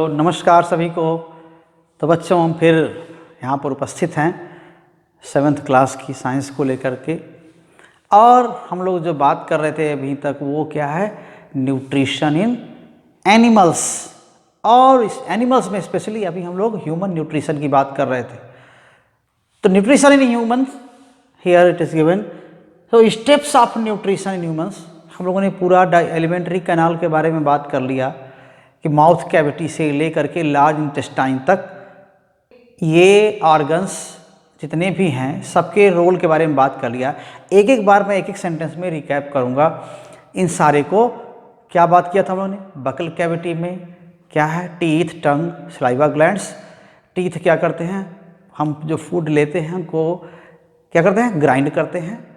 नमस्कार सभी को। तो बच्चों हम फिर यहाँ पर उपस्थित हैं 7th क्लास की साइंस को लेकर के, और हम लोग जो बात कर रहे थे अभी तक वो क्या है, न्यूट्रिशन इन एनिमल्स। और इस एनिमल्स में स्पेशली अभी हम लोग ह्यूमन न्यूट्रिशन की बात कर रहे थे। तो nutrition in human, here it is given. तो steps of nutrition in humans, हम लोगों ने पूरा एलिमेंट्री कैनाल के बारे में बात कर लिया कि माउथ कैविटी से लेकर के लार्ज इंटेस्टाइन तक ये ऑर्गन्स जितने भी हैं सबके रोल के बारे में बात कर लिया। एक एक बार मैं एक एक सेंटेंस में रिकैप करूंगा इन सारे को। क्या बात किया था हम लोगों ने? बकल कैविटी में क्या है? टीथ, टंग, सलाइवा ग्लैंड्स। टीथ क्या करते हैं? हम जो फूड लेते हैं उनको क्या करते हैं? ग्राइंड करते हैं।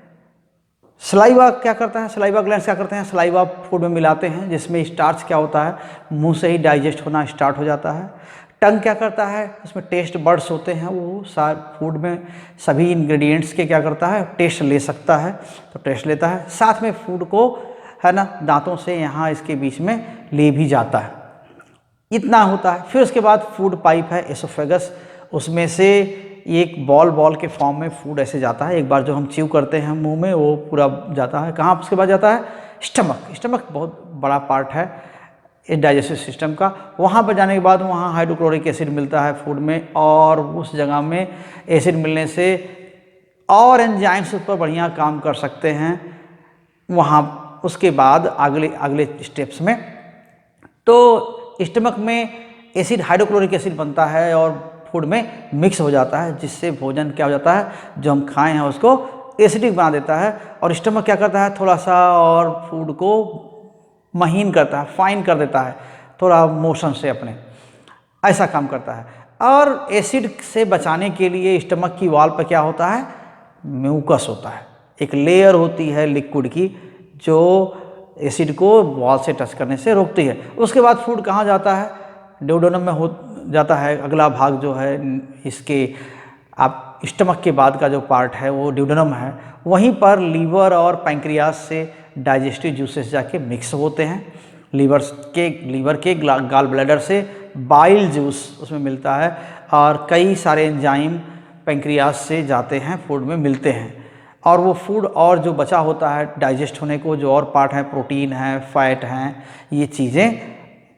सलाइवा क्या करता है? सलाइवा ग्लैंड्स क्या करते हैं? सलाइवा फूड में मिलाते हैं, जिसमें स्टार्च क्या होता है, मुंह से ही डाइजेस्ट होना स्टार्ट हो जाता है। टंग क्या करता है? उसमें टेस्ट बड्स होते हैं, वो फूड में सभी इंग्रेडिएंट्स के क्या करता है, टेस्ट ले सकता है, तो टेस्ट लेता है। साथ में फूड को है ना दांतों से यहाँ इसके बीच में ले भी जाता है। इतना होता है। फिर उसके बाद फूड पाइप है, एसोफेगस, उसमें से एक बॉल के फॉर्म में फूड ऐसे जाता है। एक बार जो हम च्यू करते हैं मुंह में वो पूरा जाता है। कहाँ उसके बाद जाता है? स्टमक। स्टमक बहुत बड़ा पार्ट है इस डाइजेस्टिव सिस्टम का। वहाँ पर जाने के बाद वहाँ हाइड्रोक्लोरिक एसिड मिलता है फूड में, और उस जगह में एसिड मिलने से और एंजाइम्स उस पर बढ़िया काम कर सकते हैं वहाँ। उसके बाद अगले स्टेप्स में तो स्टमक में एसिड, हाइड्रोक्लोरिक एसिड बनता है और फूड में मिक्स हो जाता है, जिससे भोजन क्या हो जाता है, जो हम खाए हैं उसको एसिडिक बना देता है। और स्टमक क्या करता है, थोड़ा सा और फूड को महीन करता है, फाइन कर देता है थोड़ा मोशन से अपने, ऐसा काम करता है। और एसिड से बचाने के लिए स्टमक की वॉल पर क्या होता है, म्यूकस होता है, एक लेयर होती है लिक्विड की जो एसिड को वॉल से टच करने से रोकती है। उसके बाद फूड कहाँ जाता है? ड्यूडेनम में हो जाता है। अगला भाग जो है इसके आप स्टमक के बाद का जो पार्ट है वो ड्यूडेनम है। वहीं पर लीवर और पैंक्रियास से डाइजेस्टिव जूसेस जाके मिक्स होते हैं। लीवर के गाल ब्लैडर से बाइल जूस उसमें मिलता है, और कई सारे एंजाइम पैंक्रियास से जाते हैं, फूड में मिलते हैं। और वो फूड और जो बचा होता है डाइजेस्ट होने को, जो और पार्ट है, प्रोटीन है, फैट हैं, ये चीज़ें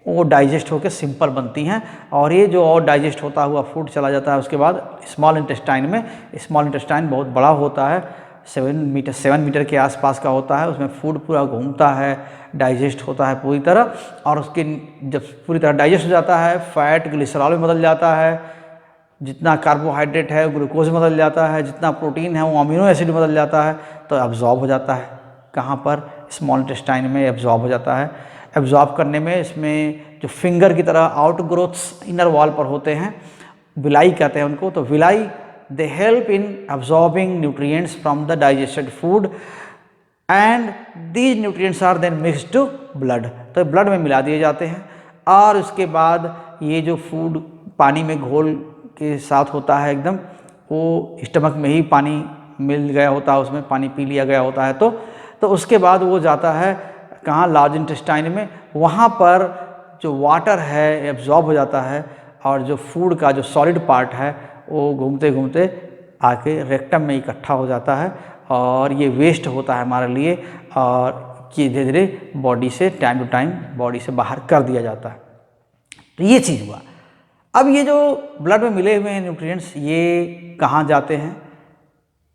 वो डाइजेस्ट होकर सिंपल बनती हैं। और ये जो और डाइजेस्ट होता हुआ फूड चला जाता है उसके बाद स्मॉल इंटेस्टाइन में। स्मॉल इंटेस्टाइन बहुत बड़ा होता है, 7 मीटर के आसपास का होता है। उसमें फूड पूरा घूमता है, डाइजेस्ट होता है पूरी तरह, और उसके जब पूरी तरह डाइजेस्ट हो जाता है, फैट ग्लिसरॉल में बदल जाता है, जितना कार्बोहाइड्रेट है ग्लूकोज में बदल जाता है, जितना प्रोटीन है वो अमीनो एसिड में बदल जाता है, तो एब्जॉर्ब हो जाता है। कहाँ पर? स्मॉल इंटेस्टाइन में एब्जॉर्ब हो जाता है। एब्जॉर्ब करने में इसमें जो फिंगर की तरह आउट ग्रोथ्स इनर वॉल पर होते हैं, विलाई कहते हैं उनको, तो villi they help in absorbing nutrients from the digested food, and these nutrients are then mixed to blood, तो ब्लड में मिला दिए जाते हैं। और उसके बाद ये जो फूड पानी में घोल के साथ होता है एकदम, वो स्टमक में ही पानी मिल गया होता है, उसमें पानी पी लिया गया होता है, तो उसके बाद वो जाता है कहाँ? लार्ज इंटेस्टाइन में। वहाँ पर जो वाटर है एब्जॉर्ब हो जाता है, और जो फूड का जो सॉलिड पार्ट है वो घूमते घूमते आके रेक्टम में इकट्ठा हो जाता है, और ये वेस्ट होता है हमारे लिए, और ये धीरे धीरे बॉडी से टाइम टू टाइम बॉडी से बाहर कर दिया जाता है। तो ये चीज़ हुआ। अब ये जो ब्लड में मिले हुए हैं न्यूट्रिएंट्स, ये कहाँ जाते हैं?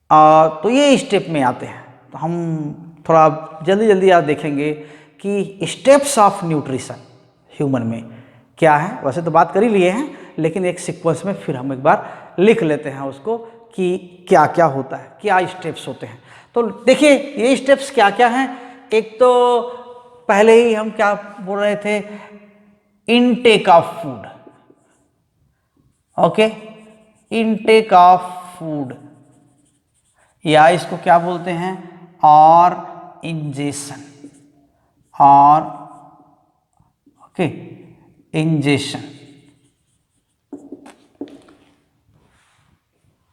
तो ये स्टेप में आते हैं। तो हम थोड़ा जल्दी आप देखेंगे कि स्टेप्स ऑफ न्यूट्रिशन ह्यूमन में क्या है। वैसे तो बात कर ही लिए हैं, लेकिन एक सीक्वेंस में फिर हम एक बार लिख लेते हैं उसको कि क्या क्या होता है, क्या स्टेप्स होते हैं। तो देखिए ये स्टेप्स क्या क्या हैं। एक तो पहले ही हम क्या बोल रहे थे, intake of food. Okay, intake of food, या इसको क्या बोलते हैं, और इंजेशन, और ओके इंजेशन,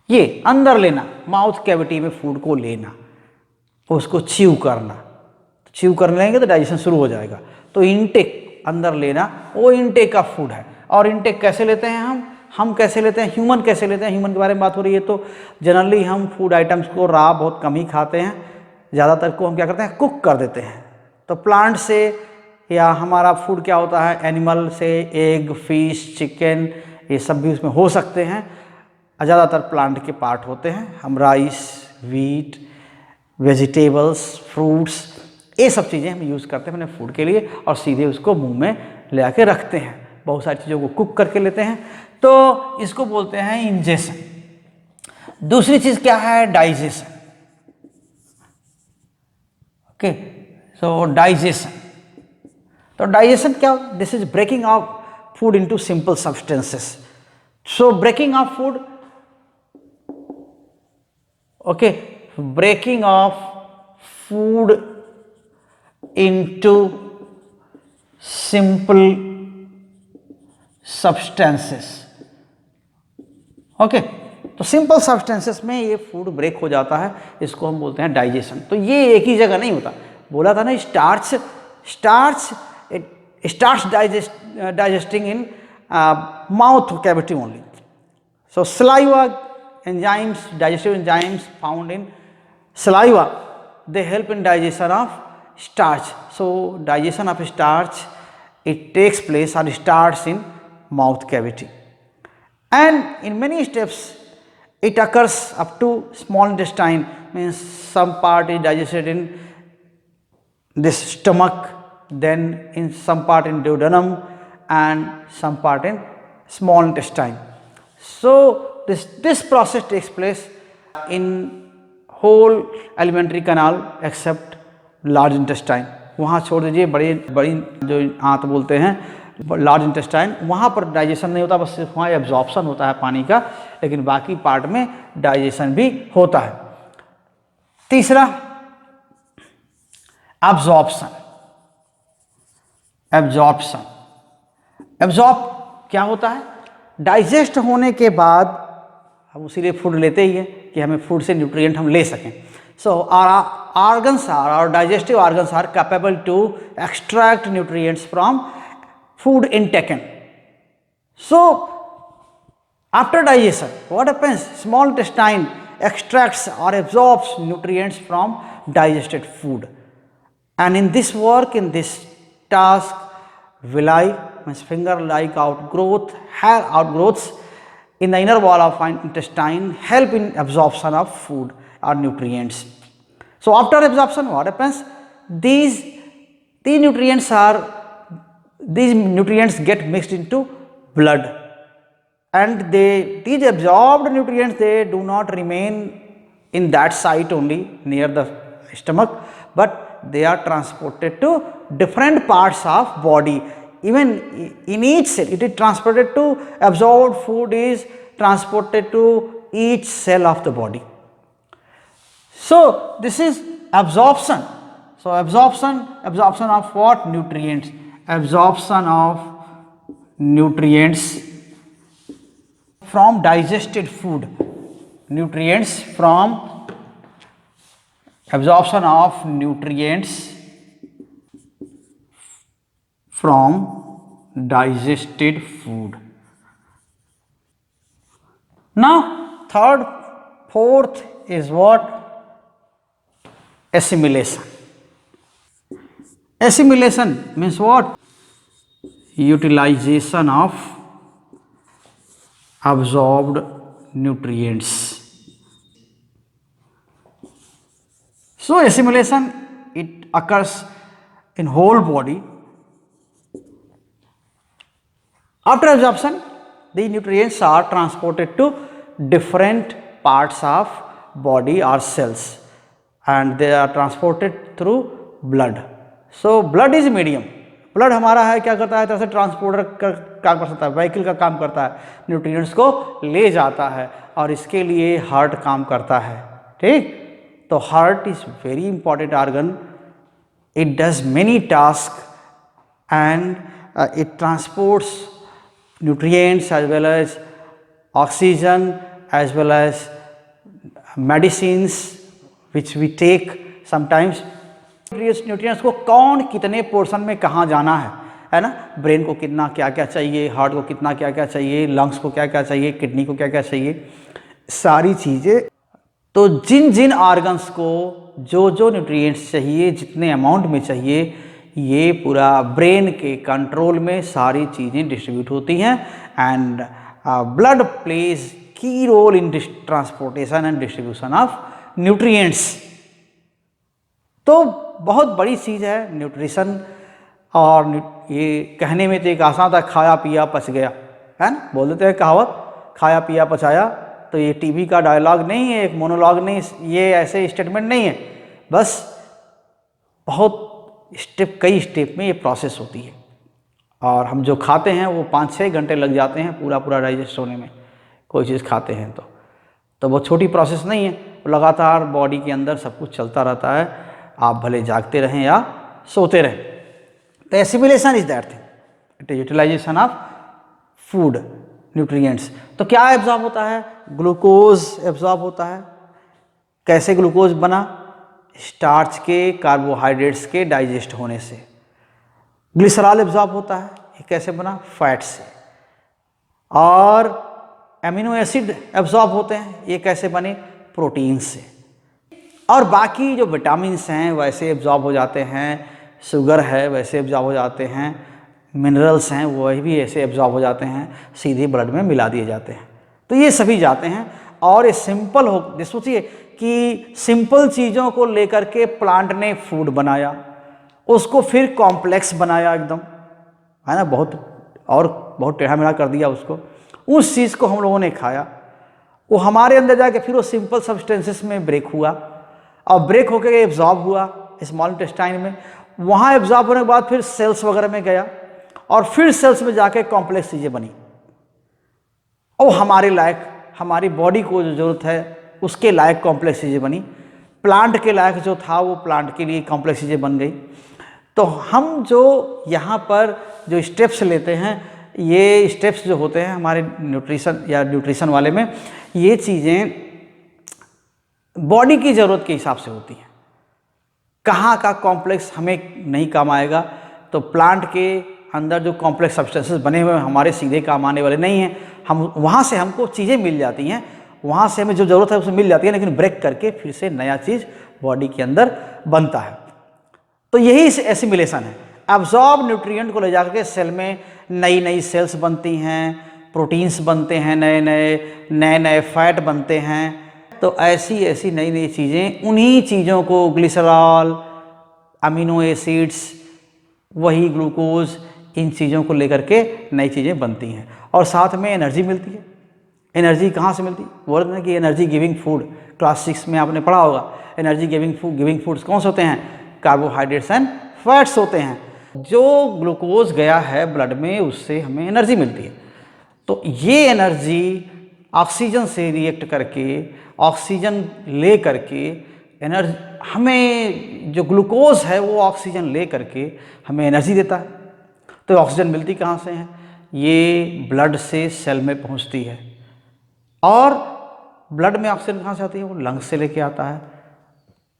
ये अंदर लेना, माउथ कैविटी में फूड को लेना, उसको च्यू करना। च्यू कर लेंगे तो डाइजेशन शुरू हो जाएगा। तो इनटेक अंदर लेना, वो इनटेक का फूड है। और इनटेक कैसे लेते हैं हम कैसे लेते हैं, ह्यूमन कैसे लेते हैं, ह्यूमन के बारे में बात हो रही है। तो जनरली हम फूड आइटम्स को रॉ बहुत कम ही खाते हैं, ज़्यादातर को हम क्या करते हैं, कुक कर देते हैं। तो प्लांट से या हमारा फूड क्या होता है, एनिमल से एग, फिश, चिकन, ये सब भी उसमें हो सकते हैं। ज़्यादातर प्लांट के पार्ट होते हैं। हम राइस, वीट, वेजिटेबल्स, फ्रूट्स, ये सब चीज़ें हम यूज़ करते हैं अपने फूड के लिए और सीधे उसको मुंह में ले आके रखते हैं। बहुत सारी चीज़ों को कुक करके लेते हैं, तो इसको बोलते हैं इंजेशन। दूसरी चीज़ क्या है, डाइजेशन। ओके, सो डाइजेशन, तो डाइजेशन क्या, this is breaking of food into simple substances. So breaking of food, okay, breaking of food into simple substances। Okay, तो सिंपल सब्सटेंसेस में ये फूड ब्रेक हो जाता है, इसको हम बोलते हैं डाइजेशन। तो ये एक ही जगह नहीं होता, बोला था ना, starch digesting in mouth cavity only. So saliva enzymes, digestive enzymes found in saliva, they help in digestion of starch. So digestion of starch, it takes place or starts in mouth cavity, and in many steps it occurs up to small intestine, means some part is digested in this stomach, then in some part in duodenum and some part in small intestine. So this process takes place in whole alimentary canal except large intestine। वहाँ छोड़ दीजिए बड़ी जो आंत बोलते हैं, large intestine, वहाँ पर डाइजेशन नहीं होता, बस सिर्फ वहाँ एब्जॉर्प्शन होता है पानी का, लेकिन बाकी पार्ट में डाइजेशन भी होता है। तीसरा, एब्जॉर्प्शन। एब्जॉर्ब क्या होता है, डाइजेस्ट होने के बाद हम उसीलिए फूड लेते ही है कि हमें फूड से न्यूट्रिएंट हम ले सकें। सो our digestive organs are capable to extract nutrients from food intaken. So after digestion, what happens, small intestine extracts or absorbs nutrients from digested food, and in this work, in this task, villi, means finger like outgrowths in the inner wall of intestine help in absorption of food or nutrients. So after absorption, what happens, these nutrients get mixed into blood, and these absorbed nutrients, they do not remain in that site only near the stomach, but they are transported to different parts of body. Even in each cell, it is transported to, absorbed food is transported to each cell of the body. So this is absorption. So absorption of what, nutrients, absorption of nutrients from digested food, nutrients from absorption of nutrients from digested food. Now fourth is what, assimilation. Assimilation means what, utilization of absorbed nutrients. So assimilation, it occurs in whole body. After absorption, the nutrients are transported to different parts of body or cells, and they are transported through blood. So blood is medium. Blood हमारा है, क्या करता है, तरह से transporter का काम कर सकता है, व्हीकल का काम करता है, न्यूट्रिएंट्स को ले जाता है, और इसके लिए हार्ट काम करता है। ठीक, तो heart is very important organ, it does many task and it transports nutrients as well as oxygen as well as medicines which we take sometimes. nutrients को कौन कितने पोर्शन में कहाँ जाना है, है ना, ब्रेन को कितना क्या क्या चाहिए, हार्ट को कितना क्या क्या चाहिए, लंग्स को क्या क्या चाहिए, किडनी को क्या क्या चाहिए, सारी चीज़ें। तो जिन जिन ऑर्गन्स को जो जो न्यूट्रिएंट्स चाहिए, जितने अमाउंट में चाहिए, ये पूरा ब्रेन के कंट्रोल में सारी चीज़ें डिस्ट्रीब्यूट होती हैं। And blood plays key role in transportation and distribution of nutrients. तो बहुत बड़ी चीज़ है न्यूट्रिशन। और ये कहने में तो एक आसान था, खाया पिया पच गया, है ना, बोल देते हैं कहावत, खाया पिया पचाया। तो ये टीवी का डायलॉग नहीं है, एक मोनोलॉग नहीं, ये ऐसे स्टेटमेंट नहीं है, बस बहुत स्टेप, कई स्टेप में ये प्रोसेस होती है। और हम जो खाते हैं वो 5-6 घंटे लग जाते हैं पूरा डाइजेस्ट होने में, कोई चीज़ खाते हैं तो वो छोटी प्रोसेस नहीं है, लगातार बॉडी के अंदर सब कुछ चलता रहता है, आप भले जागते रहें या सोते रहें। तो assimilation is that thing, it is utilization of food nutrients. तो क्या एब्जॉर्ब होता है? ग्लूकोज एब्जॉर्ब होता है। कैसे ग्लूकोज बना? स्टार्च के, कार्बोहाइड्रेट्स के डाइजेस्ट होने से। ग्लिसरॉल एब्जॉर्ब होता है, ये कैसे बना? फैट से। और एमिनो एसिड एब्जॉर्ब होते हैं, ये कैसे बने? प्रोटीन से। और बाकी जो विटामिन्स हैं वैसे एब्जॉर्ब हो जाते हैं, शुगर है वैसे एब्जॉर्ब हो जाते हैं, मिनरल्स हैं वही भी ऐसे एब्जॉर्ब हो जाते हैं, सीधे ब्लड में मिला दिए जाते हैं। तो ये सभी जाते हैं। और ये सिंपल हो, सोचिए कि सिंपल चीज़ों को लेकर के प्लांट ने फूड बनाया, उसको फिर कॉम्प्लेक्स बनाया एकदम, है ना, बहुत टेढ़ा मेढ़ा कर दिया उसको। उस चीज़ को हम लोगों ने खाया, वो हमारे अंदर जाके फिर वो सिंपल सब्सटेंसेस में ब्रेक हुआ, और ब्रेक होकर एब्जॉर्ब हुआ स्मॉल इंटेस्टाइन में। वहाँ एब्जॉर्ब होने के बाद फिर सेल्स वगैरह में गया, और फिर सेल्स में जाके कॉम्प्लेक्स चीज़ें बनी, और हमारे लायक, हमारी बॉडी को जो ज़रूरत है उसके लायक कॉम्प्लेक्स चीज़ें बनी। प्लांट के लायक जो था वो प्लांट के लिए कॉम्प्लेक्स चीज़ें बन गई। तो हम जो यहाँ पर जो स्टेप्स लेते हैं, ये स्टेप्स जो होते हैं हमारे न्यूट्रिशन वाले में, ये चीज़ें बॉडी की ज़रूरत के हिसाब से होती हैं। कहाँ का कॉम्प्लेक्स हमें नहीं काम आएगा, तो प्लांट के अंदर जो कॉम्प्लेक्स सब्सटेंसेस बने हुए हैं हमारे सीधे काम आने वाले नहीं हैं। हम वहाँ से हमको चीज़ें मिल जाती हैं, वहाँ से हमें जो ज़रूरत है उसमें मिल जाती है, लेकिन ब्रेक करके फिर से नया चीज़ बॉडी के अंदर बनता है। तो यही एसिमिलेशन है। एब्जॉर्ब न्यूट्रिएंट को ले जाकर के सेल में नई नई सेल्स बनती हैं, प्रोटीन्स बनते हैं, नए नए फैट बनते हैं। तो ऐसी नई नई चीज़ें, उन्हीं चीज़ों को ग्लिसरॉल, अमीनो एसिड्स, वही ग्लूकोज, इन चीज़ों को लेकर के नई चीज़ें बनती हैं, और साथ में एनर्जी मिलती है। एनर्जी कहाँ से मिलती है? बोलते हैं कि एनर्जी गिविंग फूड, क्लास 6 में आपने पढ़ा होगा। एनर्जी गिविंग फूड्स कौन से होते हैं? कार्बोहाइड्रेट्स एंड फैट्स होते हैं। जो ग्लूकोज गया है ब्लड में, उससे हमें एनर्जी मिलती है। तो ये एनर्जी ऑक्सीजन से रिएक्ट करके, ऑक्सीजन ले करके एनर्जी, हमें जो ग्लूकोज है वो ऑक्सीजन ले करके हमें एनर्जी देता है। तो ऑक्सीजन मिलती कहाँ से है? ये ब्लड से सेल में पहुँचती है। और ब्लड में ऑक्सीजन कहाँ से आती है? वो लंग्स से लेके आता है।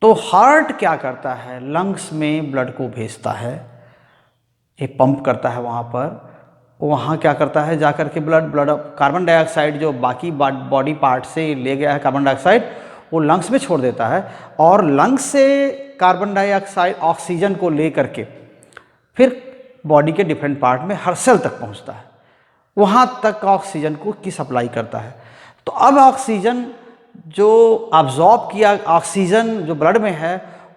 तो हार्ट क्या करता है? लंग्स में ब्लड को भेजता है, ये पंप करता है वहाँ पर। वहाँ क्या करता है? जाकर के ब्लड कार्बन डाइऑक्साइड जो बाकी बॉडी पार्ट से ले गया है कार्बन डाइऑक्साइड, वो लंग्स में छोड़ देता है, और लंग्स से कार्बन डाइऑक्साइड ऑक्सीजन को ले करके फिर बॉडी के डिफरेंट पार्ट में हर सेल तक पहुँचता है, वहाँ तक ऑक्सीजन को की सप्लाई करता है। तो अब ऑक्सीजन जो अब्जॉर्ब किया, ऑक्सीजन जो ब्लड में है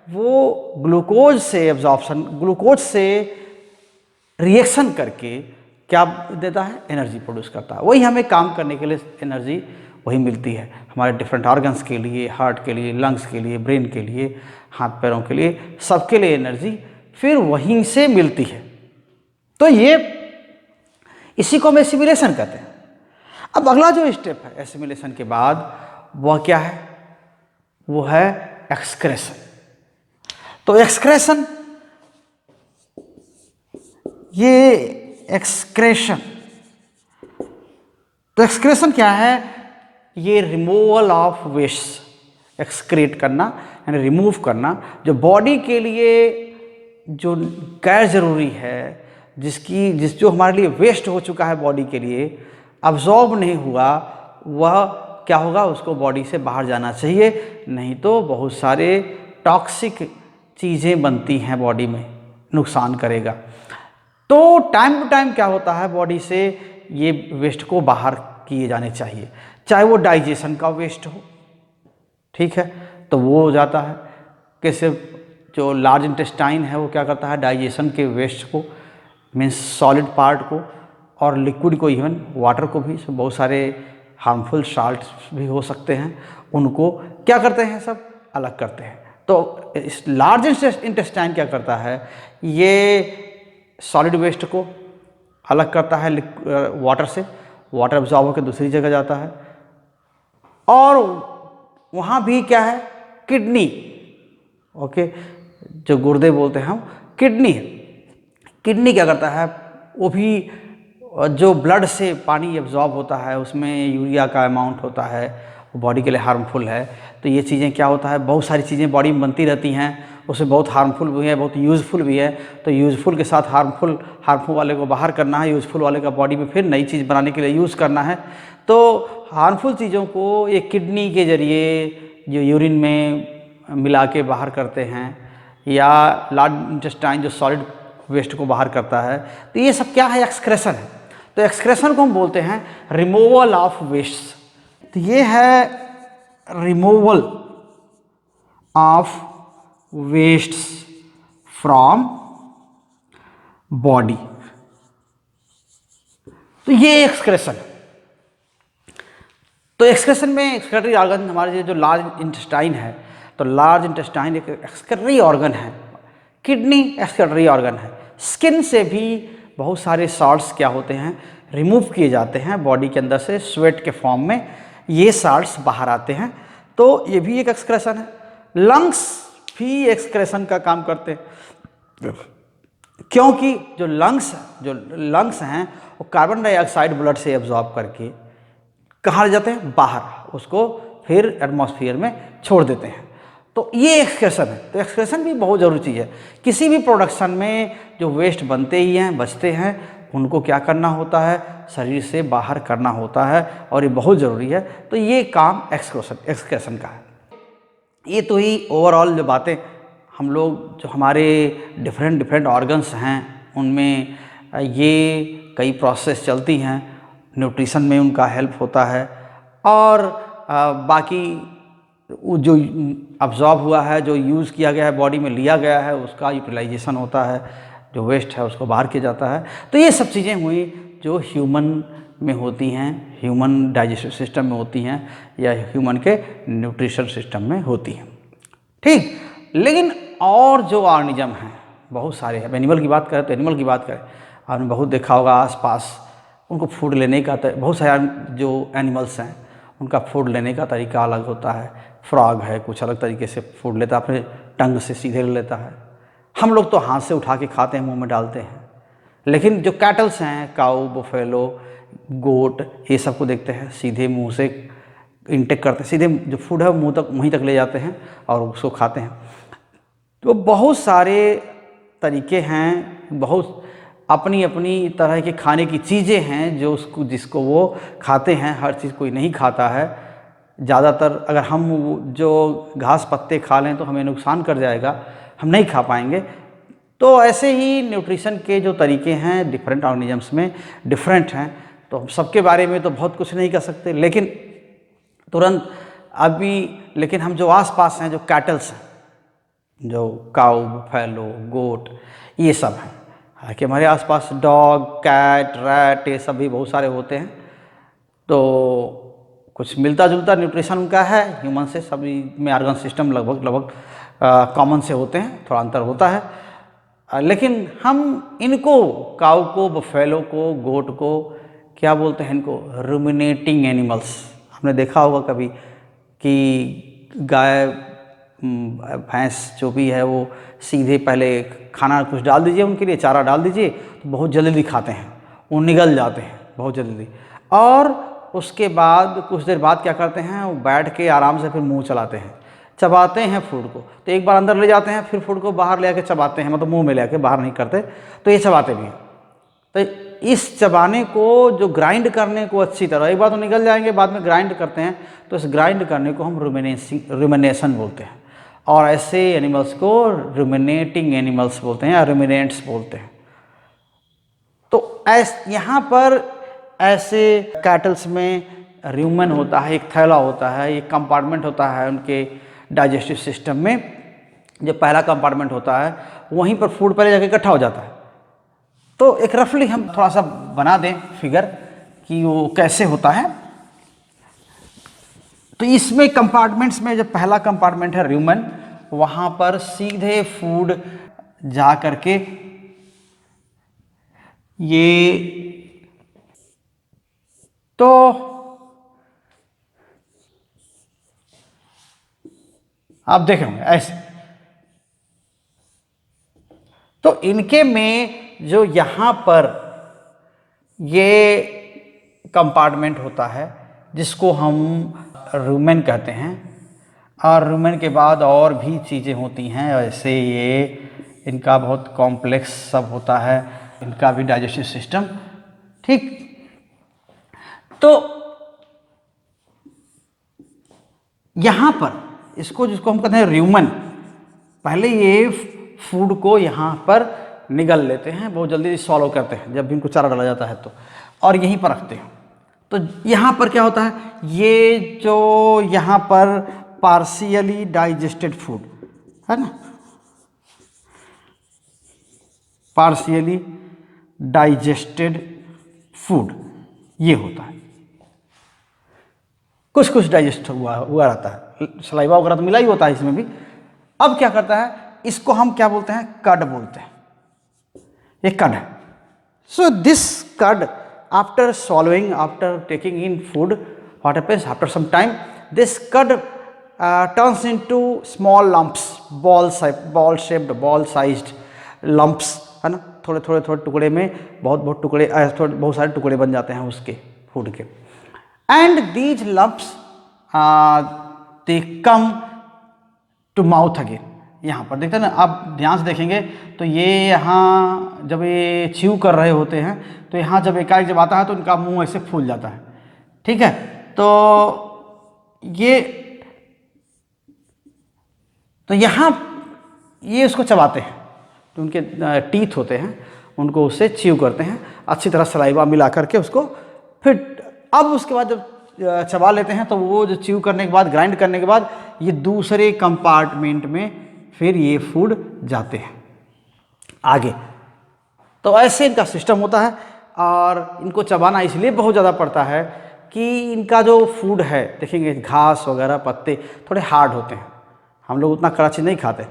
वो ग्लूकोज से एब्जॉर्प्शन, ग्लूकोज से रिएक्शन करके क्या देता है? एनर्जी प्रोड्यूस करता है। वही हमें काम करने के लिए एनर्जी वही मिलती है, हमारे डिफरेंट ऑर्गन्स के लिए, हार्ट के लिए, लंग्स के लिए, ब्रेन के लिए, हाथ पैरों के लिए, सबके लिए एनर्जी फिर वहीं से मिलती है। तो ये इसी को हम एसिमिलेशन कहते हैं। अब अगला जो स्टेप है एसिमिलेशन के बाद, वह क्या है? वो है एक्सक्रेशन। तो एक्सक्रेशन, ये एक्सक्रेशन, तो एक्सक्रेशन क्या है? ये रिमूवल ऑफ वेस्ट, एक्सक्रेट करना यानी रिमूव करना, जो बॉडी के लिए जो गैर जरूरी है, जिस जो हमारे लिए वेस्ट हो चुका है बॉडी के लिए, अब्जॉर्ब नहीं हुआ, वह क्या होगा, उसको बॉडी से बाहर जाना चाहिए, नहीं तो बहुत सारे टॉक्सिक चीज़ें बनती हैं बॉडी में, नुकसान करेगा। तो टाइम टू टाइम क्या होता है, बॉडी से ये वेस्ट को बाहर किए जाने चाहिए, चाहे वो डाइजेशन का वेस्ट हो, ठीक है, तो वो हो जाता है। कैसे, जो लार्ज इंटेस्टाइन है वो क्या करता है, डाइजेशन के वेस्ट को, मीन्स सॉलिड पार्ट को और लिक्विड को, इवन वाटर को भी, बहुत सारे हार्मफुल साल्ट्स भी हो सकते हैं, उनको क्या करते हैं, सब अलग करते हैं। तो इस लार्ज इंटेस्टाइन क्या करता है, ये सॉलिड वेस्ट को अलग करता है वाटर से, वाटर एब्जॉर्ब होकर दूसरी जगह जाता है। और वहाँ भी क्या है, किडनी, ओके, जो गुर्दे बोलते हैं हम, किडनी क्या करता है, वो भी जो ब्लड से पानी एब्जॉर्ब होता है, उसमें यूरिया का अमाउंट होता है, वो बॉडी के लिए हार्मफुल है। तो ये चीज़ें क्या होता है, बहुत सारी चीज़ें बॉडी में बनती रहती हैं, उसमें बहुत हार्मफुल भी है, बहुत यूज़फुल भी है। तो यूज़फुल के साथ हार्मफुल वाले को बाहर करना है, यूज़फुल वाले का बॉडी में फिर नई चीज़ बनाने के लिए यूज़ करना है। तो हार्मफुल चीज़ों को ये किडनी के ज़रिए जो यूरिन में मिला के बाहर करते हैं, या लार्ज इंटेस्टाइन जो सॉलिड वेस्ट को बाहर करता है, तो ये सब क्या है, एक्सक्रेशन है। तो एक्सक्रेशन को हम बोलते हैं रिमूवल ऑफ वेस्ट। तो ये है removal of waste from body. तो ये एक्सक्रेशन। तो एक्सक्रेशन में एक्सक्रेटरी ऑर्गन हमारे जो लार्ज इंटेस्टाइन है, तो लार्ज इंटेस्टाइन एक एक्सक्रेटरी ऑर्गन है, किडनी एक्सक्रेटरी ऑर्गन है। स्किन से भी बहुत सारे सॉल्ट्स क्या होते हैं, रिमूव किए जाते हैं बॉडी के अंदर से, स्वेट के फॉर्म में ये सॉल्ट्स बाहर आते हैं। तो ये भी एक एक्सक्रेशन है। लंग्स भी एक्सक्रेशन का काम करते हैं, क्योंकि जो लंग्स हैं वो कार्बन डाइऑक्साइड ब्लड से एब्जॉर्ब करके कहाँ ले जाते हैं, बाहर, उसको फिर एटमॉस्फेयर में छोड़ देते हैं। तो ये एक्सक्रेशन है। तो एक्सक्रेशन भी बहुत ज़रूरी चीज़ है। किसी भी प्रोडक्शन में जो वेस्ट बनते ही हैं, बचते हैं, उनको क्या करना होता है, शरीर से बाहर करना होता है, और ये बहुत ज़रूरी है। तो ये काम एक्सक्रेशन का है। ये तो ही ओवरऑल जो बातें हम लोग, जो हमारे डिफरेंट ऑर्गन्स हैं, उनमें ये कई प्रोसेस चलती हैं, न्यूट्रिशन में उनका हेल्प होता है, और बाकी जो अब्जॉर्ब हुआ है, जो यूज़ किया गया है, बॉडी में लिया गया है, उसका यूटिलाइजेशन होता है, जो वेस्ट है उसको बाहर किया जाता है। तो ये सब चीज़ें हुई जो ह्यूमन में होती हैं, ह्यूमन डाइजेस्टिव सिस्टम में होती हैं, या ह्यूमन के न्यूट्रिशन सिस्टम में होती हैं, ठीक। लेकिन और जो ऑर्गेनिज्म हैं बहुत सारे हैं। एनिमल की बात करें तो एनिमल की बात करें, आपने बहुत देखा होगा आसपास, उनको फूड लेने का बहुत सारे जो एनिमल्स हैं उनका फूड लेने का तरीका अलग होता है। फ्रॉग है, कुछ अलग तरीके से फूड लेता है, अपने टंग से सीधे ले लेता है। हम लोग तो हाथ से उठा के खाते हैं, मुंह में डालते हैं। लेकिन जो कैटल्स हैं, काऊ, बुफेलो, गोट, ये सब को देखते हैं सीधे मुंह से इंटेक करते हैं, सीधे जो फूड है मुंह तक, वहीं तक ले जाते हैं और उसको खाते हैं। तो बहुत सारे तरीके हैं, बहुत अपनी अपनी तरह के खाने की चीज़ें हैं जो जिसको वो खाते हैं। हर चीज़ कोई नहीं खाता है। ज़्यादातर अगर हम जो घास पत्ते खा लें तो हमें नुकसान कर जाएगा, हम नहीं खा पाएंगे। तो ऐसे ही न्यूट्रिशन के जो तरीके हैं डिफरेंट ऑर्गेनिजम्स में डिफरेंट हैं। तो हम सबके बारे में तो बहुत कुछ नहीं कर सकते, लेकिन तुरंत लेकिन हम जो आसपास हैं, जो कैटल्स हैं, जो काऊ, बुफेलो, गोट, ये सब हैं। हालांकि हमारे आसपास डॉग, कैट, रैट, ये सब भी बहुत सारे होते हैं। तो कुछ मिलता जुलता न्यूट्रिशन उनका है ह्यूमन से, सभी में ऑर्गन सिस्टम लगभग कॉमन से होते हैं, थोड़ा अंतर होता है। लेकिन हम इनको, काऊ को, बफेलो को, गोट को क्या बोलते हैं, इनको रूमिनेटिंग एनिमल्स। हमने देखा होगा कभी कि गाय, भैंस जो भी है वो सीधे पहले खाना कुछ डाल दीजिए, उनके लिए चारा डाल दीजिए, तो बहुत जल्दी खाते हैं, वो निगल जाते हैं बहुत जल्दी। और उसके बाद कुछ देर बाद क्या करते हैं, वो बैठ के आराम से फिर मुंह चलाते हैं, चबाते हैं फूड को। तो एक बार अंदर ले जाते हैं, फिर फूड को बाहर ले आके चबाते हैं, मतलब मुंह में ले आके, बाहर नहीं करते। तो ये चबाते भी हैं। तो इस चबाने को जो ग्राइंड करने को अच्छी तरह, एक बार तो निकल जाएंगे, बाद में ग्राइंड करते हैं, तो इस ग्राइंड करने को हम रुमिनेशन बोलते हैं। और ऐसे एनिमल्स को रुमिनेटिंग एनिमल्स बोलते हैं या रुमिनेंट्स बोलते हैं। तो यहाँ पर ऐसे कैटल्स में रूमेन होता है, एक थैला होता है, एक कंपार्टमेंट होता है उनके डाइजेस्टिव सिस्टम में। जो पहला कंपार्टमेंट होता है वहीं पर फूड पहले जाके इकट्ठा हो जाता है। तो एक रफली हम थोड़ा सा बना दें फिगर कि वो कैसे होता है। तो इसमें कंपार्टमेंट्स में जो पहला कंपार्टमेंट है रूमेन, वहाँ पर सीधे फूड जा करके ये, तो आप देख रहे होंगे ऐसे। तो इनके में जो यहाँ पर ये कंपार्टमेंट होता है जिसको हम रूमेन कहते हैं, और रूमेन के बाद और भी चीज़ें होती हैं ऐसे, ये इनका बहुत कॉम्प्लेक्स सब होता है, इनका भी डाइजेस्टिव सिस्टम। ठीक, तो यहाँ पर इसको, जिसको हम कहते हैं रूमेन, पहले ये फूड को यहाँ पर निगल लेते हैं, बहुत जल्दी सॉल्व करते हैं जब भी इनको चारा डाला जाता है तो, और यहीं पर रखते हैं। तो यहाँ पर क्या होता है, ये जो यहाँ पर पार्शियली डाइजेस्टेड फूड है ना, पार्शियली डाइजेस्टेड फूड ये होता है। कुछ कुछ डाइजेस्ट हुआ रहता है, सलाइवा वगैरह तो मिला ही होता है इसमें भी। अब क्या करता है, इसको हम क्या बोलते हैं, कड बोलते हैं, ये कड है। सो दिस कड after swallowing, after taking in food, what happens after some time, this cud turns into small lumps, ball shaped, ball sized lumps, है ना, थोड़े थोड़े थोड़े टुकड़े में बहुत टुकड़े, बहुत सारे टुकड़े बन जाते हैं उसके फूड के। And these lumps they come to mouth again. यहाँ पर देखते हैं ना, आप ध्यान से देखेंगे तो ये यहाँ जब ये च्यू कर रहे होते हैं तो यहाँ जब एकाएक जब आता है तो इनका मुंह ऐसे फूल जाता है। ठीक है, तो यहाँ ये उसको चबाते हैं, तो उनके टीथ होते हैं, उनको उससे च्यू करते हैं अच्छी तरह, सलाइवा मिला करके उसको। फिर अब उसके बाद जब चबा लेते हैं तो वो जो च्यू करने के बाद, ग्राइंड करने के बाद, ये दूसरे कंपार्टमेंट में फिर ये फूड जाते हैं आगे। तो ऐसे इनका सिस्टम होता है। और इनको चबाना इसलिए बहुत ज़्यादा पड़ता है कि इनका जो फूड है, देखेंगे घास वगैरह पत्ते थोड़े हार्ड होते हैं। हम लोग उतना कड़ा चीज़ नहीं खाते,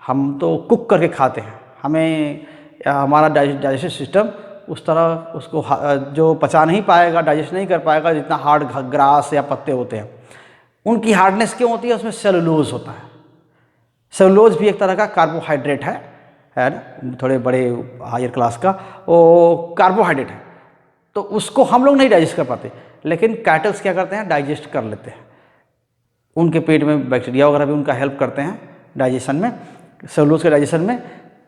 हम तो कुक करके खाते हैं। हमें हमारा डाइजेस्टिव सिस्टम उस तरह उसको जो पचा नहीं पाएगा, डाइजेस्ट नहीं कर पाएगा जितना हार्ड ग्रास या पत्ते होते हैं। उनकी हार्डनेस क्यों होती है, उसमें सेलुलोज होता है। सेलुलोज भी एक तरह का कार्बोहाइड्रेट है ना, थोड़े बड़े हायर क्लास का वो कार्बोहाइड्रेट है। तो उसको हम लोग नहीं डाइजेस्ट कर पाते, लेकिन कैटल्स क्या करते हैं, डाइजेस्ट कर लेते हैं। उनके पेट में बैक्टीरिया वगैरह भी उनका हेल्प करते हैं डाइजेशन में, सेलुलोज के डाइजेशन में।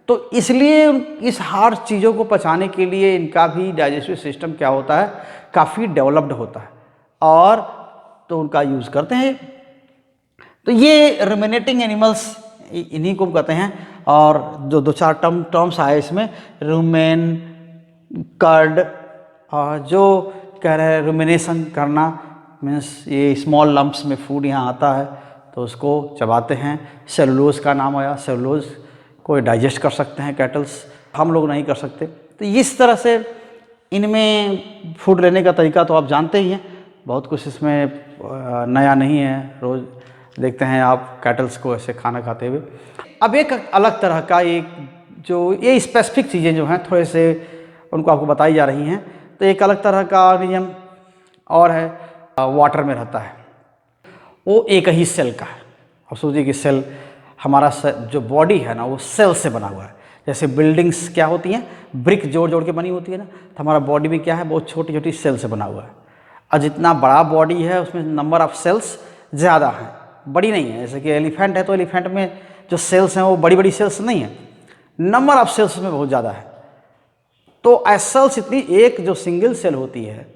तो इसलिए इस हार्ड चीज़ों को पचाने के लिए इनका भी डाइजेस्टिव सिस्टम क्या होता है, काफ़ी डेवलप्ड होता है, और तो उनका यूज़ करते हैं। तो ये रुमिनेटिंग एनिमल्स इन्हीं को कहते हैं। और जो दो चार टर्म्स आए इसमें, रूमेन, कर्ड, और जो कह रहे हैं रुमिनेशन करना मीन्स ये स्मॉल लम्प्स में फूड यहाँ आता है तो उसको चबाते हैं। सेलुलोज का नाम आया, सेलुलोज को डाइजेस्ट कर सकते हैं कैटल्स, हम लोग नहीं कर सकते। तो इस तरह से इनमें फूड लेने का तरीका तो आप जानते ही हैं, बहुत कुछ इसमें नया नहीं है। रोज़ देखते हैं आप कैटल्स को ऐसे खाना खाते हुए। अब एक अलग तरह का एक जो ये स्पेसिफिक चीज़ें जो हैं थोड़े से उनको आपको बताई जा रही हैं। तो एक अलग तरह का ऑर्गेनिज्म और है, वाटर में रहता है, वो एक ही सेल का है। और सोचिए कि सेल, हमारा जो बॉडी है ना वो सेल से बना हुआ है। जैसे बिल्डिंग्स क्या होती हैं, ब्रिक जोड़ जोड़ के बनी होती है ना, तो हमारा बॉडी भी क्या है, बहुत छोटी छोटी सेल से बना हुआ है। और जितना बड़ा बॉडी है उसमें नंबर ऑफ सेल्स ज़्यादा हैं, बड़ी नहीं है। जैसे कि एलिफेंट है तो एलिफेंट में जो सेल्स हैं वो बड़ी बड़ी सेल्स नहीं है, नंबर ऑफ सेल्स में बहुत ज़्यादा है। तो सेल्स इतनी, एक जो सिंगल सेल होती है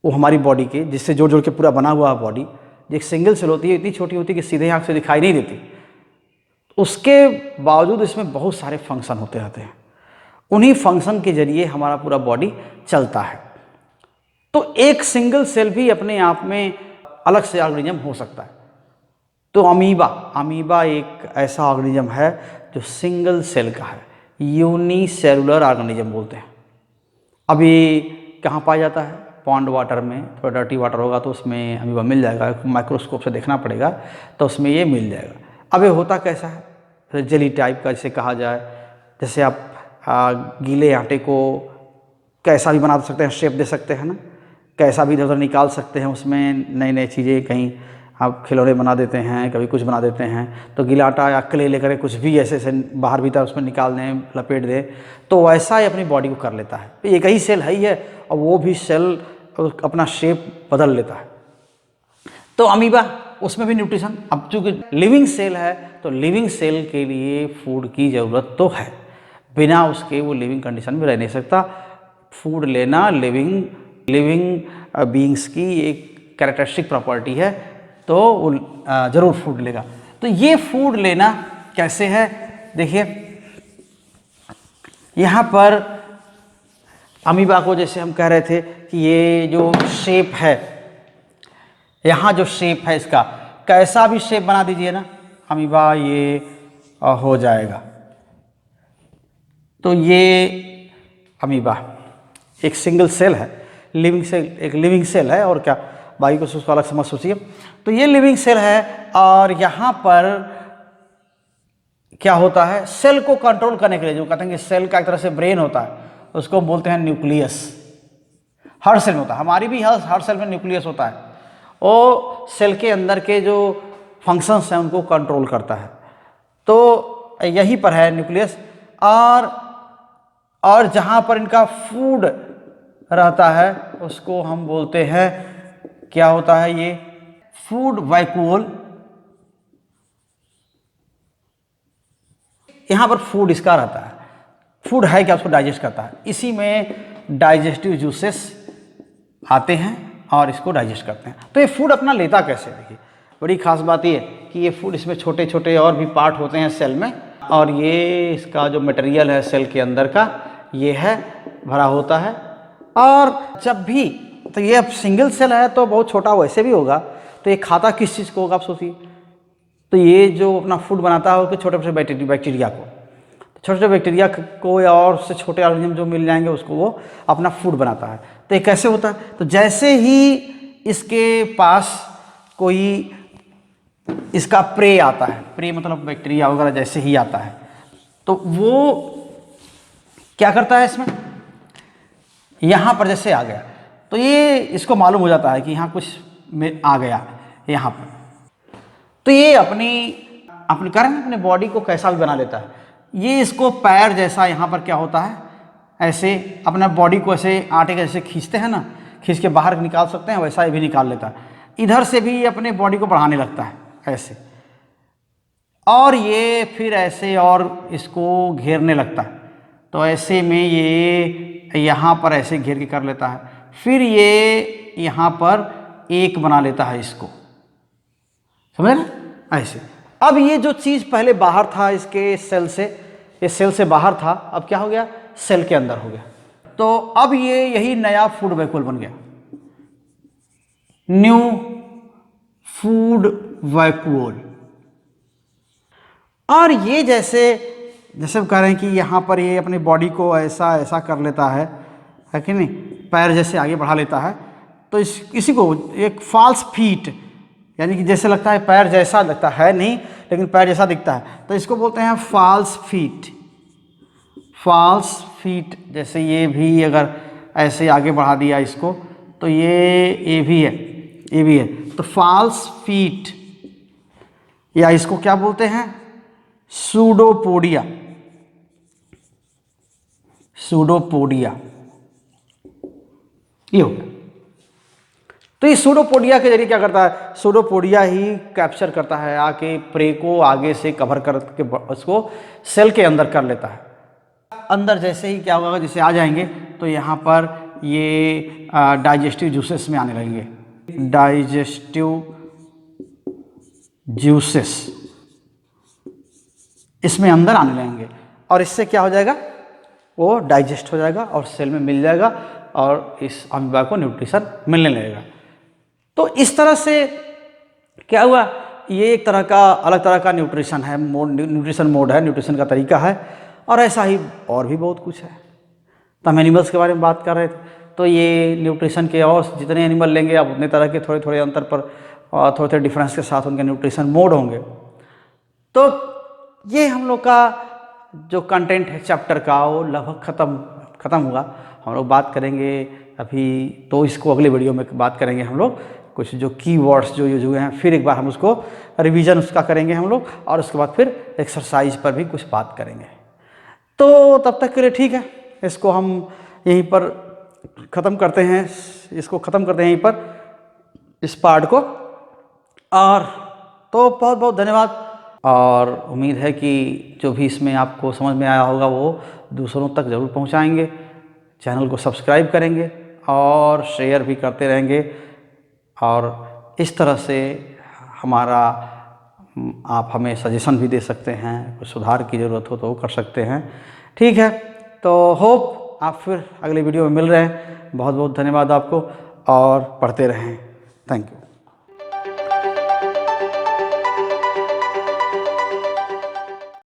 वो हमारी बॉडी के, जिससे जोड़ जोड़ के पूरा बना हुआ है बॉडी, एक सिंगल सेल होती है, इतनी छोटी होती है कि सीधे आँख से दिखाई नहीं देती। उसके बावजूद इसमें बहुत सारे फंक्शन होते रहते हैं, उन्हीं फंक्शन के जरिए हमारा पूरा बॉडी चलता है। तो एक सिंगल सेल भी अपने आप में अलग से ऑर्गेनिज्म हो सकता है। तो अमीबा एक ऐसा ऑर्गेनिज्म है जो सिंगल सेल का है, यूनिसेलुलर ऑर्गेनिज्म बोलते हैं। अभी कहाँ पाया जाता है? पॉन्ड वाटर में, थोड़ा डर्टी वाटर होगा तो उसमें अमीबा मिल जाएगा, माइक्रोस्कोप से देखना पड़ेगा तो उसमें ये मिल जाएगा। अब ये होता कैसा है? जेली टाइप का जिसे कहा जाए, जैसे आप गीले आटे को कैसा भी बना सकते हैं, शेप दे सकते हैं ना, कैसा भी इधर उधर निकाल सकते हैं, उसमें नई नई चीज़ें, कहीं आप खिलौने बना देते हैं, कभी कुछ बना देते हैं। तो गीला आटा या क्ले लेकर कुछ भी ऐसे से बाहर भीतर उसमें निकाल दें, लपेट दें, तो वैसा ही अपनी बॉडी को कर लेता है। एक ही सेल है और वो भी सेल अपना शेप बदल लेता है। तो अमीबा, उसमें भी न्यूट्रिशन, अब चूँकि लिविंग सेल है तो लिविंग सेल के लिए फूड की ज़रूरत तो है, बिना उसके वो लिविंग कंडीशन में रह नहीं सकता। फूड लेना लिविंग बीइंग्स की एक कैरेक्टरिस्टिक प्रॉपर्टी है, तो वो ज़रूर फूड लेगा। तो ये फूड लेना कैसे है? देखिए यहाँ पर अमीबा को, जैसे हम कह रहे थे कि ये जो शेप है, यहाँ जो शेप है इसका, कैसा भी शेप बना दीजिए ना अमीबा, ये हो जाएगा। तो ये अमीबा एक सिंगल सेल है, लिविंग सेल, एक लिविंग सेल है, और क्या बाकी कुछ उसको अलग समझ सोचिए। तो ये लिविंग सेल है, और यहाँ पर क्या होता है? सेल को कंट्रोल करने के लिए, जो कहते हैं कि सेल का एक तरह से ब्रेन होता है, उसको बोलते हैं न्यूक्लियस। हर सेल में होता है, हमारी भी हर सेल में न्यूक्लियस होता है, वो सेल के अंदर के जो फंक्शंस हैं उनको कंट्रोल करता है। तो यहीं पर है न्यूक्लियस, और जहाँ पर इनका फूड रहता है उसको हम बोलते हैं, क्या होता है ये? Food vacuole. यहाँ पर फूड इसका रहता है, फूड है क्या, उसको डाइजेस्ट करता है। इसी में डाइजेस्टिव जूसेस आते हैं और इसको डाइजेस्ट करते हैं। तो ये फूड अपना लेता कैसे? देखिए बड़ी खास बात ये कि ये फूड, इसमें छोटे छोटे और भी पार्ट होते हैं सेल में, और ये इसका जो मटेरियल है सेल के अंदर का, ये है भरा होता है। और जब भी, तो ये अब सिंगल सेल है तो बहुत छोटा वैसे भी होगा, तो ये खाता किस चीज़ को होगा आप सोचिए? तो ये जो अपना फूड बनाता है वो छोटे छोटे बैक्टीरिया को, छोटे छोटे बैक्टीरिया को या और से छोटे ऑर्गेनिज्म जो मिल जाएंगे उसको वो अपना फूड बनाता है। तो ये कैसे होता है? तो जैसे ही इसके पास कोई इसका प्रे आता है, प्रे मतलब बैक्टीरिया वगैरह जैसे ही आता है, तो वो क्या करता है इसमें, यहाँ पर जैसे आ गया तो ये इसको मालूम हो जाता है कि यहाँ कुछ में आ गया यहाँ पर, तो ये अपने कारण अपने बॉडी को कैसा भी बना लेता है। ये इसको पैर जैसा यहाँ पर क्या होता है, ऐसे अपना बॉडी को ऐसे आटे के जैसे खींचते हैं ना, खींच के बाहर निकाल सकते हैं, वैसा ये भी निकाल लेता है। इधर से भी अपने बॉडी को बढ़ाने लगता है ऐसे, और ये फिर ऐसे और इसको घेरने लगता है। तो ऐसे में ये यहाँ पर ऐसे घेर के कर लेता है, फिर ये यहाँ पर एक बना लेता है इसको, समझे ना ऐसे। अब ये जो चीज़ पहले बाहर था इसके सेल से, ये सेल से बाहर था, अब क्या हो गया? सेल के अंदर हो गया। तो अब ये यही नया फूड वैक्यूल बन गया, न्यू फूड वैक्यूल। और ये जैसे हम कह रहे हैं कि यहाँ पर ये अपनी बॉडी को ऐसा ऐसा कर लेता है कि नहीं, पैर जैसे आगे बढ़ा लेता है, तो इसी को एक फॉल्स फीट, यानी कि जैसे लगता है पैर जैसा लगता है नहीं, लेकिन पैर जैसा दिखता है, तो इसको बोलते हैं फॉल्स फीट। फॉल्स फीट, जैसे ये भी अगर ऐसे आगे बढ़ा दिया इसको, तो ये भी है, ये भी है, तो फॉल्स फीट, या इसको क्या बोलते हैं? सूडोपोडिया। सूडोपोडिया ये हो गया। तो ये सूडोपोडिया के जरिए क्या करता है? सूडोपोडिया ही कैप्चर करता है, आके प्रे को आगे से कवर करके उसको सेल के अंदर कर लेता है। अंदर जैसे ही क्या होगा, जैसे आ जाएंगे तो यहाँ पर ये डाइजेस्टिव जूसेस में आने लगेंगे, डाइजेस्टिव जूसेस इसमें अंदर आने लगेंगे और इससे क्या हो जाएगा, वो डाइजेस्ट हो जाएगा और सेल में मिल जाएगा और इस अमीबा को न्यूट्रिशन मिलने लगेगा। तो इस तरह से क्या हुआ, ये एक तरह का अलग तरह का न्यूट्रिशन है, न्यूट्रिशन मोड है, न्यूट्रिशन का तरीका है। और ऐसा ही और भी बहुत कुछ है। तो हम एनिमल्स के बारे में बात कर रहे थे, तो ये न्यूट्रिशन के और जितने एनिमल लेंगे आप उतने तरह के थोड़े थोड़े अंतर पर और थोड़े थोड़े डिफरेंस के साथ उनके न्यूट्रिशन मोड होंगे। तो ये हम लोग का जो कंटेंट है चैप्टर का वो लगभग ख़त्म हुआ। हम लोग बात करेंगे अभी, तो इसको अगले वीडियो में बात करेंगे हम लोग, कुछ जो कीवर्ड्स जो यूज हुए हैं, फिर एक बार हम उसको रिवीजन उसका करेंगे हम लोग, और उसके बाद फिर एक्सरसाइज पर भी कुछ बात करेंगे। तो तब तक के लिए ठीक है, इसको हम यहीं पर ख़त्म करते हैं, यहीं पर इस पार्ट को। और तो बहुत बहुत धन्यवाद, और उम्मीद है कि जो भी इसमें आपको समझ में आया होगा वो दूसरों तक ज़रूर पहुंचाएंगे। चैनल को सब्सक्राइब करेंगे और शेयर भी करते रहेंगे, और इस तरह से आप हमें सजेशन भी दे सकते हैं, कुछ सुधार की ज़रूरत हो तो वो कर सकते हैं। ठीक है, तो होप आप फिर अगले वीडियो में मिल रहे हैं। बहुत बहुत धन्यवाद आपको, और पढ़ते रहें। Thank you.